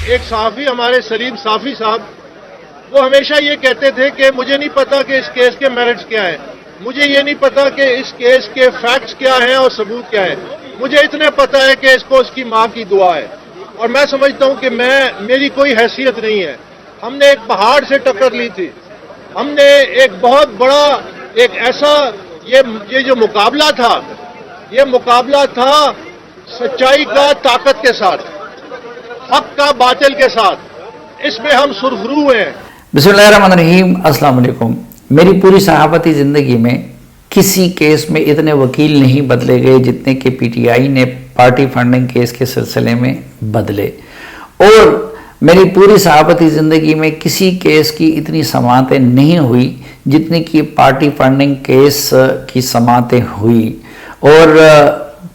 ایک صحافی ہمارے سلیم صافی صاحب وہ ہمیشہ یہ کہتے تھے کہ مجھے نہیں پتا کہ اس کیس کے میرٹس کیا ہے، مجھے یہ نہیں پتا کہ اس کیس کے فیکٹس کیا ہیں اور ثبوت کیا ہے، مجھے اتنا پتا ہے کہ اس کو اس کی ماں کی دعا ہے۔ اور میں سمجھتا ہوں کہ میری کوئی حیثیت نہیں ہے۔ ہم نے ایک پہاڑ سے ٹکر لی تھی، ہم نے ایک بہت بڑا ایک ایسا یہ جو مقابلہ تھا، یہ مقابلہ تھا سچائی کا طاقت کے ساتھ، حق کا باطل کے ساتھ، اس میں ہم سرخرو ہیں۔ بسم اللہ الرحمن الرحیم۔ السلام علیکم۔ میری پوری صحافتی زندگی میں کسی کیس میں اتنے وکیل نہیں بدلے گئے جتنے کہ پی ٹی آئی نے پارٹی فنڈنگ کیس کے سلسلے میں بدلے، اور میری پوری صحافتی زندگی میں کسی کیس کی اتنی سماعتیں نہیں ہوئی جتنی کہ پارٹی فنڈنگ کیس کی سماعتیں ہوئی، اور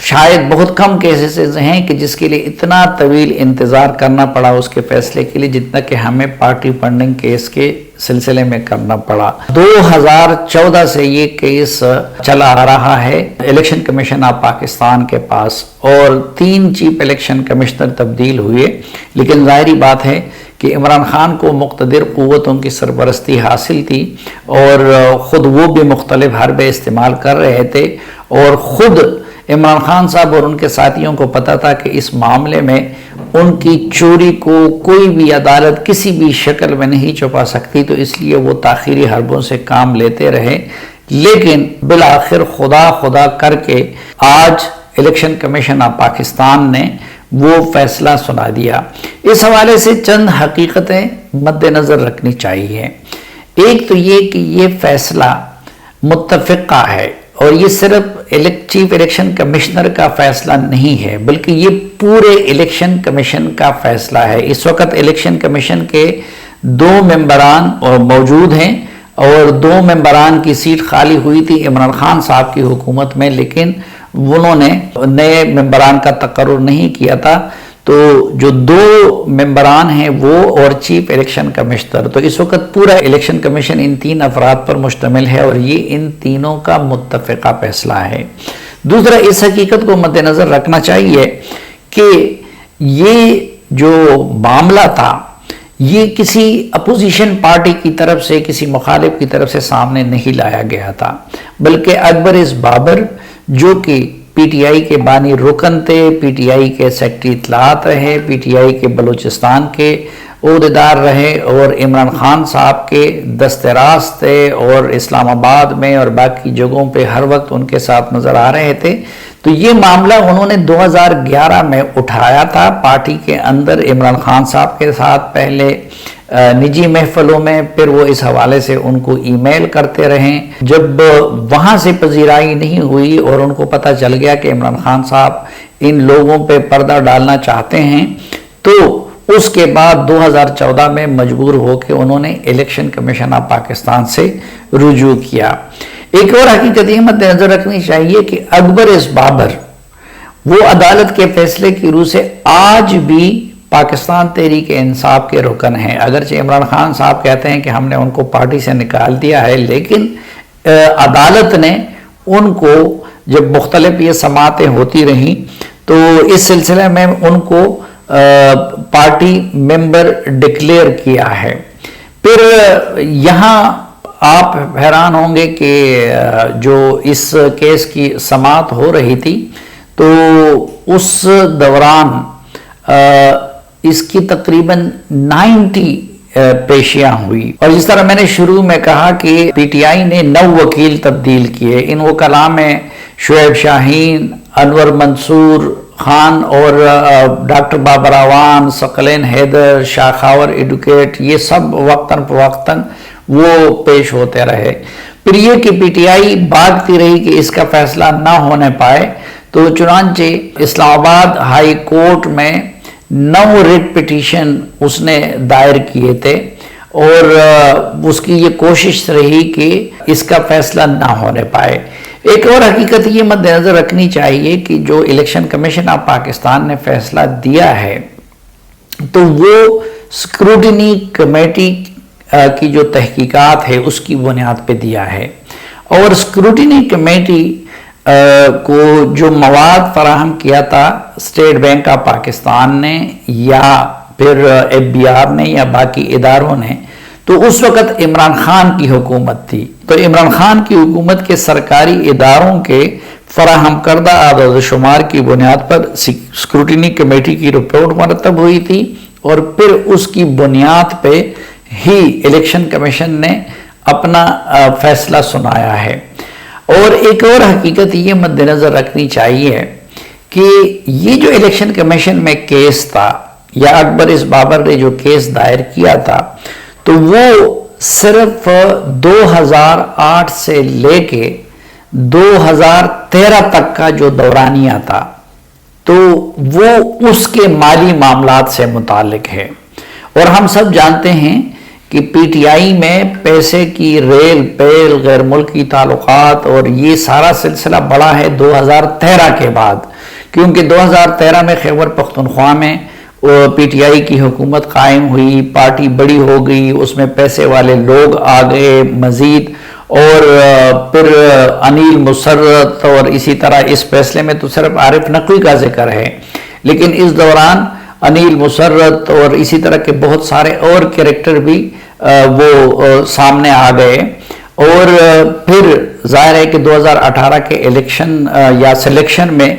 شاید بہت کم کیسز ہیں کہ جس کے لیے اتنا طویل انتظار کرنا پڑا اس کے فیصلے کے لیے جتنا کہ ہمیں پارٹی فنڈنگ کیس کے سلسلے میں کرنا پڑا۔ 2014 سے یہ کیس چلا آ رہا ہے الیکشن کمیشن آف پاکستان کے پاس، اور 3 چیف الیکشن کمشنر تبدیل ہوئے، لیکن ظاہری بات ہے کہ عمران خان کو مقتدر قوتوں کی سرپرستی حاصل تھی، اور خود وہ بھی مختلف حربے استعمال کر رہے تھے، اور خود عمران خان صاحب اور ان کے ساتھیوں کو پتا تھا کہ اس معاملے میں ان کی چوری کو کوئی بھی عدالت کسی بھی شکل میں نہیں چھپا سکتی، تو اس لیے وہ تاخیری حربوں سے کام لیتے رہے۔ لیکن بالآخر خدا کر کے آج الیکشن کمیشن آف پاکستان نے وہ فیصلہ سنا دیا۔ اس حوالے سے چند حقیقتیں مد نظر رکھنی چاہیے۔ ایک تو یہ کہ یہ فیصلہ متفقہ ہے، اور یہ صرف چیف الیکشن کمشنر کا فیصلہ نہیں ہے بلکہ یہ پورے الیکشن کمیشن کا فیصلہ ہے۔ اس وقت الیکشن کمیشن کے 2 ممبران موجود ہیں، اور 2 ممبران کی سیٹ خالی ہوئی تھی عمران خان صاحب کی حکومت میں، لیکن انہوں نے نئے ممبران کا تقرر نہیں کیا تھا، تو جو 2 ممبران ہیں وہ اور چیف الیکشن کمشنر، تو اس وقت پورا الیکشن کمیشن ان 3 افراد پر مشتمل ہے، اور یہ ان تینوں کا متفقہ فیصلہ ہے۔ دوسرا، اس حقیقت کو مد نظر رکھنا چاہیے کہ یہ جو معاملہ تھا یہ کسی اپوزیشن پارٹی کی طرف سے، کسی مخالف کی طرف سے سامنے نہیں لایا گیا تھا، بلکہ اکبر بابر جو کہ پی ٹی آئی کے بانی رکن تھے، پی ٹی آئی کے سیکرٹری اطلاعات رہے، پی ٹی آئی کے بلوچستان کے عہدیدار رہے، اور عمران خان صاحب کے دست راست تھے، اور اسلام آباد میں اور باقی جگہوں پہ ہر وقت ان کے ساتھ نظر آ رہے تھے۔ تو یہ معاملہ انہوں نے 2011 میں اٹھایا تھا پارٹی کے اندر عمران خان صاحب کے ساتھ، پہلے نجی محفلوں میں، پھر وہ اس حوالے سے ان کو ای میل کرتے رہے۔ جب وہاں سے پذیرائی نہیں ہوئی اور ان کو پتہ چل گیا کہ عمران خان صاحب ان لوگوں پہ پردہ ڈالنا چاہتے ہیں، تو اس کے بعد 2014 میں مجبور ہو کے انہوں نے الیکشن کمیشن آف پاکستان سے رجوع کیا۔ ایک اور حقیقت یہ مد نظر رکھنی چاہیے کہ اکبر بابر وہ عدالت کے فیصلے کی روح سے آج بھی پاکستان تحریک انصاف کے رکن ہیں۔ اگرچہ عمران خان صاحب کہتے ہیں کہ ہم نے ان کو پارٹی سے نکال دیا ہے، لیکن عدالت نے ان کو جب مختلف یہ سماعتیں ہوتی رہیں تو اس سلسلے میں ان کو پارٹی ممبر ڈکلیئر کیا ہے۔ پھر یہاں آپ حیران ہوں گے کہ جو اس کیس کی سماعت ہو رہی تھی تو اس دوران اس کی تقریباً 90 پیشیاں ہوئی، اور جس طرح میں نے شروع میں کہا کہ پی ٹی آئی نے 9 وکیل تبدیل کیے۔ ان وکلاء میں شعیب شاہین، انور منصور خان اور ڈاکٹر بابر اعوان، ثقلین حیدر، شاخاور ایڈوکیٹ، یہ سب وقتاً فوقتاً وہ پیش ہوتے رہے۔ پھر یہ کہ پی ٹی آئی بھاگتی رہی کہ اس کا فیصلہ نہ ہونے پائے، تو چنانچہ اسلام آباد ہائی کورٹ میں 9 ریٹ پٹیشن اس نے دائر کیے تھے، اور اس کی یہ کوشش رہی کہ اس کا فیصلہ نہ ہونے پائے۔ ایک اور حقیقت یہ مد نظر رکھنی چاہیے کہ جو الیکشن کمیشن آف پاکستان نے فیصلہ دیا ہے تو وہ اسکروٹنی کمیٹی کی جو تحقیقات ہے اس کی بنیاد پہ دیا ہے، اور اسکروٹنی کمیٹی کو جو مواد فراہم کیا تھا اسٹیٹ بینک آف پاکستان نے یا پھر FBI نے یا باقی اداروں نے، تو اس وقت عمران خان کی حکومت تھی، تو عمران خان کی حکومت کے سرکاری اداروں کے فراہم کردہ اعداد و شمار کی بنیاد پر اسکروٹنی کمیٹی کی رپورٹ مرتب ہوئی تھی، اور پھر اس کی بنیاد پہ ہی الیکشن کمیشن نے اپنا فیصلہ سنایا ہے۔ اور ایک اور حقیقت یہ مد نظر رکھنی چاہیے کہ یہ جو الیکشن کمیشن میں کیس تھا، یا اکبر اس بابر نے جو کیس دائر کیا تھا، تو وہ صرف 2008 سے لے کے 2013 تک کا جو دورانیہ تھا، تو وہ اس کے مالی معاملات سے متعلق ہے۔ اور ہم سب جانتے ہیں کہ PTI میں پیسے کی ریل پیل، غیر ملکی تعلقات، اور یہ سارا سلسلہ بڑا ہے 2013 کے بعد، کیونکہ 2013 میں خیبر پختونخوا میں PTI کی حکومت قائم ہوئی، پارٹی بڑی ہو گئی، اس میں پیسے والے لوگ آ گئے مزید، اور پھر انیل مسرت، اور اسی طرح اس فیصلے میں تو صرف عارف نقوی کا ذکر ہے، لیکن اس دوران انیل مسرت اور اسی طرح کے بہت سارے اور کریکٹر بھی وہ سامنے آ گئے، اور پھر ظاہر ہے کہ 2018 کے الیکشن یا سلیکشن میں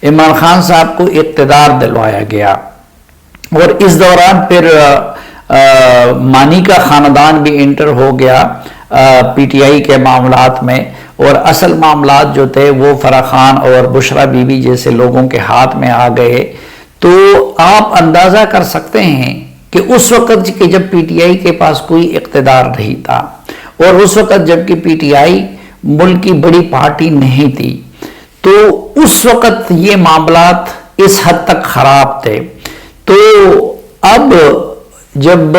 عمران خان صاحب کو اقتدار دلوایا گیا، اور اس دوران پھر مانی کا خاندان بھی انٹر ہو گیا PTI کے معاملات میں، اور اصل معاملات جو تھے وہ فرح خان اور بشرا بی بی جیسے لوگوں کے ہاتھ میں آ گئے۔ تو آپ اندازہ کر سکتے ہیں کہ اس وقت کہ جب PTI کے پاس کوئی اقتدار نہیں تھا، اور اس وقت جب کہ PTI ملک کی بڑی پارٹی نہیں تھی، تو اس وقت یہ معاملات اس حد تک خراب تھے۔ تو اب جب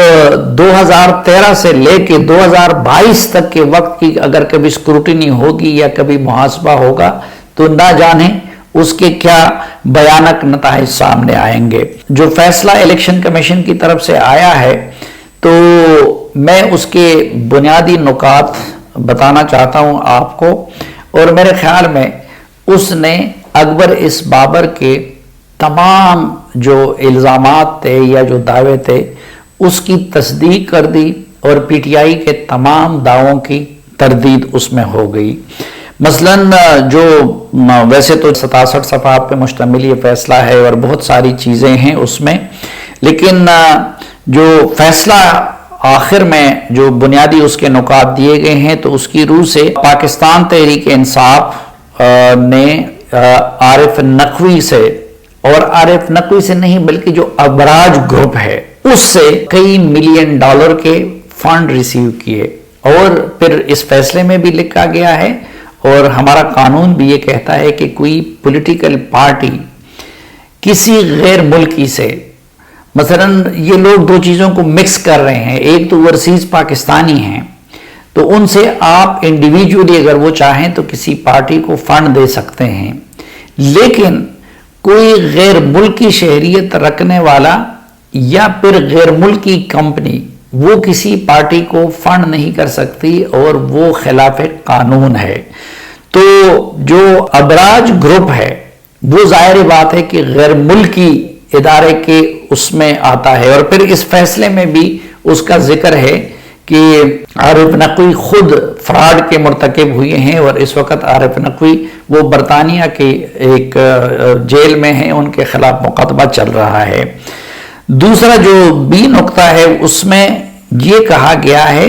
2013 سے لے کے 2022 تک کے وقت کی اگر کبھی اسکروٹنی ہوگی یا کبھی محاسبہ ہوگا، تو نہ جانے اس کے کیا بیانک نتائج سامنے آئیں گے۔ جو فیصلہ الیکشن کمیشن کی طرف سے آیا ہے، تو میں اس کے بنیادی نکات بتانا چاہتا ہوں آپ کو، اور میرے خیال میں اس نے اکبر اس بابر کے تمام جو الزامات تھے یا جو دعوے تھے اس کی تصدیق کر دی، اور PTI کے تمام دعووں کی تردید اس میں ہو گئی۔ مثلاً جو ویسے تو 67 صفحات پہ مشتمل یہ فیصلہ ہے اور بہت ساری چیزیں ہیں اس میں، لیکن جو فیصلہ آخر میں جو بنیادی اس کے نکات دیے گئے ہیں، تو اس کی روح سے پاکستان تحریک انصاف نے عارف نقوی سے، اور عارف نقوی سے نہیں بلکہ جو ابراج گروپ ہے اس سے کئی ملین ڈالر کے فنڈ ریسیو کیے، اور پھر اس فیصلے میں بھی لکھا گیا ہے، اور ہمارا قانون بھی یہ کہتا ہے کہ کوئی پولیٹیکل پارٹی کسی غیر ملکی سے، مثلاً یہ لوگ دو چیزوں کو مکس کر رہے ہیں، ایک تو ورسیز پاکستانی ہیں، تو ان سے آپ انڈیویجولی اگر وہ چاہیں تو کسی پارٹی کو فنڈ دے سکتے ہیں، لیکن کوئی غیر ملکی شہریت رکھنے والا یا پھر غیر ملکی کمپنی وہ کسی پارٹی کو فنڈ نہیں کر سکتی، اور وہ خلاف قانون ہے۔ تو جو ابراج گروپ ہے وہ ظاہر بات ہے کہ غیر ملکی ادارے کے اس میں آتا ہے، اور پھر اس فیصلے میں بھی اس کا ذکر ہے کہ عارف نقوی خود فراڈ کے مرتکب ہوئے ہیں، اور اس وقت عارف نقوی وہ برطانیہ کے ایک جیل میں ہیں، ان کے خلاف مقدمہ چل رہا ہے۔ دوسرا جو بھی نقطہ ہے اس میں یہ کہا گیا ہے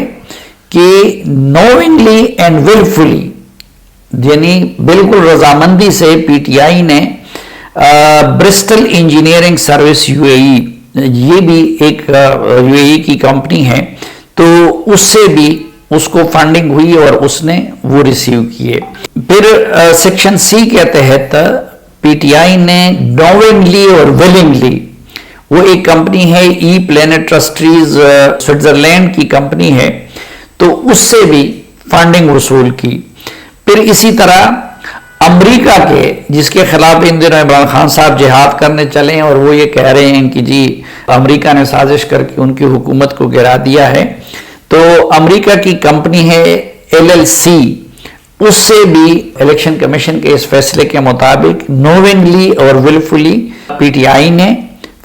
کہ knowingly and willfully، یعنی بالکل رضامندی سے PTI نے برسٹل انجینئرنگ سروس UAE، یہ بھی ایک UAE کی کمپنی ہے، تو اس سے بھی اس کو فنڈنگ ہوئی اور اس نے وہ ریسیو کیے۔ پھر سیکشن C کے تحت PTI نے knowingly اور willingly، وہ ایک کمپنی ہے ای پلانٹ ٹرسٹریز سوئٹزرلینڈ کی کمپنی ہے، تو اس سے بھی فنڈنگ وصول کی۔ پھر اسی طرح امریکہ کے جس کے خلاف ان دنوں عمران خان صاحب جہاد کرنے چلے ہیں، اور وہ یہ کہہ رہے ہیں کہ جی امریکہ نے سازش کر کے ان کی حکومت کو گرا دیا ہے، تو امریکہ کی کمپنی ہے LLC، اس سے بھی الیکشن کمیشن کے اس فیصلے کے مطابق نوونگلی اور ولفلی PTI نے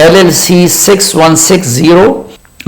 LLC 6160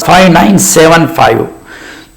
5975,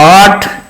8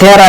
13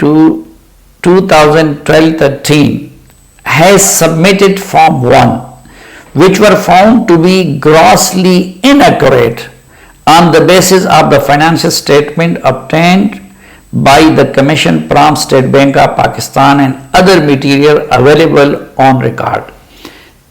to 2012-13 has submitted Form 1, which were found to be grossly inaccurate on the basis of the financial statement obtained by the Commission from State Bank of Pakistan and other material available on record.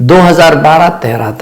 2012-13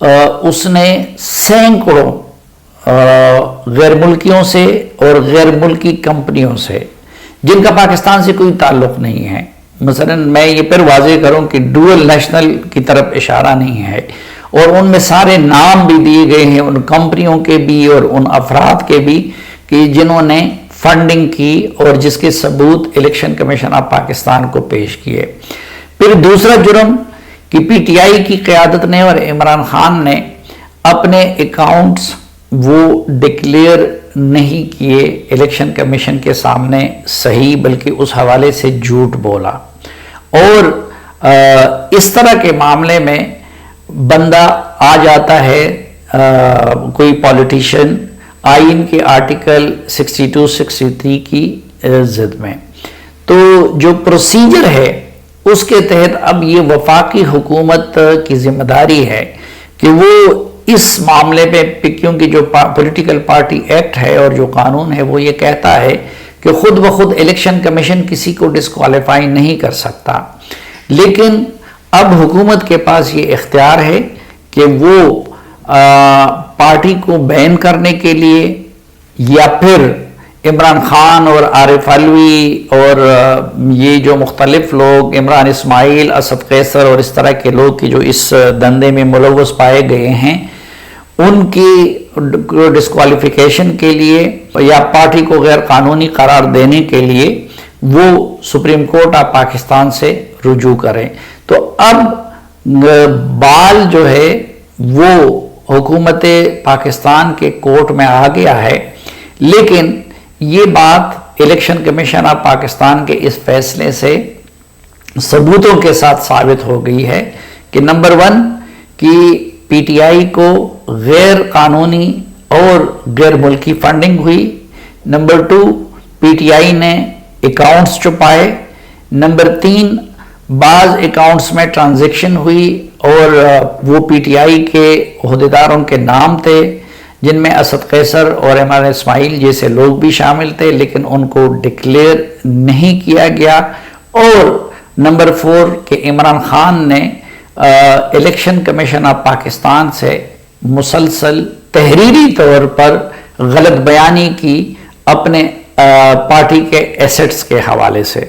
اس نے سینکڑوں غیر ملکیوں سے اور غیر ملکی کمپنیوں سے جن کا پاکستان سے کوئی تعلق نہیں ہے، مثلا میں یہ پھر واضح کروں کہ ڈوئل نیشنل کی طرف اشارہ نہیں ہے، اور ان میں سارے نام بھی دیے گئے ہیں ان کمپنیوں کے بھی اور ان افراد کے بھی کہ جنہوں نے فنڈنگ کی اور جس کے ثبوت الیکشن کمیشن آف پاکستان کو پیش کیے۔ پھر دوسرا جرم کہ پی ٹی آئی کی قیادت نے اور عمران خان نے اپنے اکاؤنٹس وہ ڈکلیئر نہیں کیے الیکشن کمیشن کے سامنے صحیح، بلکہ اس حوالے سے جھوٹ بولا، اور اس طرح کے معاملے میں بندہ آ جاتا ہے کوئی پولیٹیشین آئین کے آرٹیکل 62-63 کی ضد میں۔ تو جو پروسیجر ہے اس کے تحت اب یہ وفاقی حکومت کی ذمہ داری ہے کہ وہ اس معاملے پہ، کیونکہ جو پولیٹیکل پارٹی ایکٹ ہے اور جو قانون ہے وہ یہ کہتا ہے کہ خود بخود الیکشن کمیشن کسی کو ڈسکوالیفائی نہیں کر سکتا، لیکن اب حکومت کے پاس یہ اختیار ہے کہ وہ پارٹی کو بین کرنے کے لیے یا پھر عمران خان اور عارف علوی اور یہ جو مختلف لوگ، عمران اسماعیل، اسد قیصر اور اس طرح کے لوگ کی جو اس دندے میں ملوث پائے گئے ہیں، ان کی ڈسکوالیفیکیشن کے لیے یا پارٹی کو غیر قانونی قرار دینے کے لیے وہ سپریم کورٹ آف پاکستان سے رجوع کریں۔ تو اب بال جو ہے وہ حکومت پاکستان کے کورٹ میں آ گیا ہے، لیکن یہ بات الیکشن کمیشن آف پاکستان کے اس فیصلے سے ثبوتوں کے ساتھ ثابت ہو گئی ہے کہ نمبر 1 کہ پی ٹی آئی کو غیر قانونی اور غیر ملکی فنڈنگ ہوئی، نمبر 2 پی ٹی آئی نے اکاؤنٹس چھپائے، نمبر 3 بعض اکاؤنٹس میں ٹرانزیکشن ہوئی اور وہ پی ٹی آئی کے عہدیداروں کے نام تھے جن میں اسد قیصر اور عمران اسماعیل جیسے لوگ بھی شامل تھے، لیکن ان کو ڈکلیئر نہیں کیا گیا، اور نمبر 4 کہ عمران خان نے الیکشن کمیشن آف پاکستان سے مسلسل تحریری طور پر غلط بیانی کی اپنے پارٹی کے ایسٹس کے حوالے سے۔